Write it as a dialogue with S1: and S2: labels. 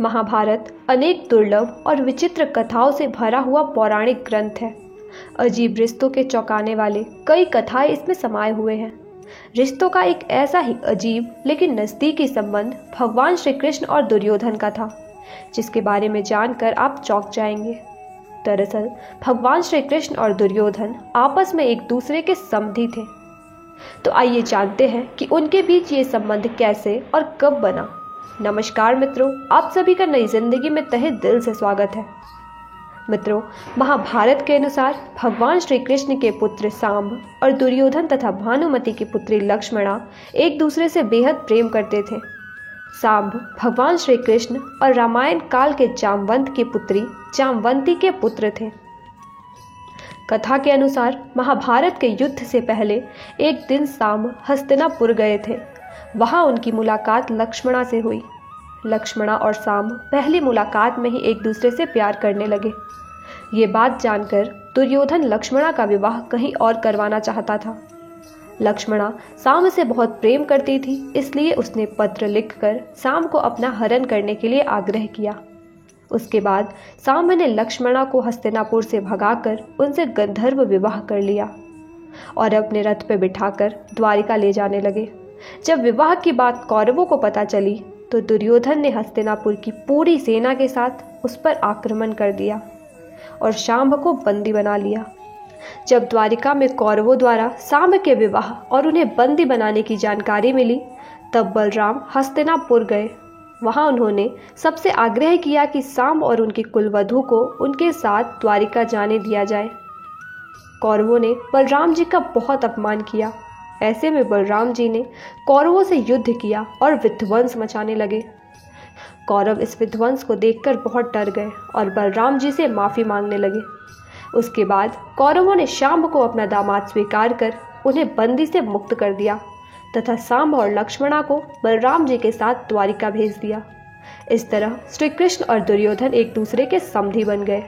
S1: महाभारत अनेक दुर्लभ और विचित्र कथाओं से भरा हुआ पौराणिक ग्रंथ है। अजीब रिश्तों के चौंकाने वाले कई कथाएं इसमें समाये हुए हैं। रिश्तों का एक ऐसा ही अजीब लेकिन नज़दीकी संबंध भगवान श्री कृष्ण और दुर्योधन का था, जिसके बारे में जानकर आप चौंक जाएंगे। दरअसल भगवान श्री कृष्ण और दुर्योधन आपस में एक दूसरे के समधी थे। तो आइए जानते हैं कि उनके बीच ये संबंध कैसे और कब बना। नमस्कार मित्रों, आप सभी का नई जिंदगी में तहे दिल से स्वागत है। मित्रों, महाभारत के अनुसार भगवान श्री कृष्ण के पुत्र सांब और दुर्योधन तथा भानुमति की पुत्री लक्ष्मणा एक दूसरे से बेहद प्रेम करते थे। सांब भगवान श्री कृष्ण और रामायण काल के जामवंत की पुत्री जामवंती के पुत्र थे। कथा के अनुसार महाभारत के युद्ध से पहले एक दिन सांब हस्तिनापुर गए थे। वहां उनकी मुलाकात लक्ष्मणा से हुई। लक्ष्मणा और सांब पहली मुलाकात में ही एक दूसरे से प्यार करने लगे। ये बात जानकर दुर्योधन लक्ष्मणा का विवाह कहीं और करवाना चाहता था। लक्ष्मणा सांब से बहुत प्रेम करती थी, इसलिए उसने पत्र लिखकर सांब को अपना हरण करने के लिए आग्रह किया। उसके बाद सांब ने लक्ष्मणा को हस्तिनापुर से भगाकर उनसे गंधर्व विवाह कर लिया और अपने रथ पर बिठाकर द्वारिका ले जाने लगे। जब विवाह की बात कौरवों को पता चली तो दुर्योधन ने हस्तिनापुर की पूरी सेना के साथ उस पर आक्रमण कर दिया और सांब को बंदी बना लिया। जब द्वारिका में कौरवों द्वारा सांब के विवाह और उन्हें बंदी बनाने की जानकारी मिली, तब बलराम हस्तिनापुर गए। वहां उन्होंने सबसे आग्रह किया कि सांब और उनकी कुलवधू को उनके साथ द्वारिका जाने दिया जाए। कौरवों ने बलराम जी का बहुत अपमान किया। ऐसे में बलराम जी ने कौरवों से युद्ध किया और विध्वंस मचाने लगे। कौरव इस विध्वंस को देखकर बहुत डर गए और बलराम जी से माफ़ी मांगने लगे। उसके बाद कौरवों ने सांब को अपना दामाद स्वीकार कर उन्हें बंदी से मुक्त कर दिया तथा सांब और लक्ष्मणा को बलराम जी के साथ द्वारिका भेज दिया। इस तरह श्री कृष्ण और दुर्योधन एक दूसरे के समधी बन गए।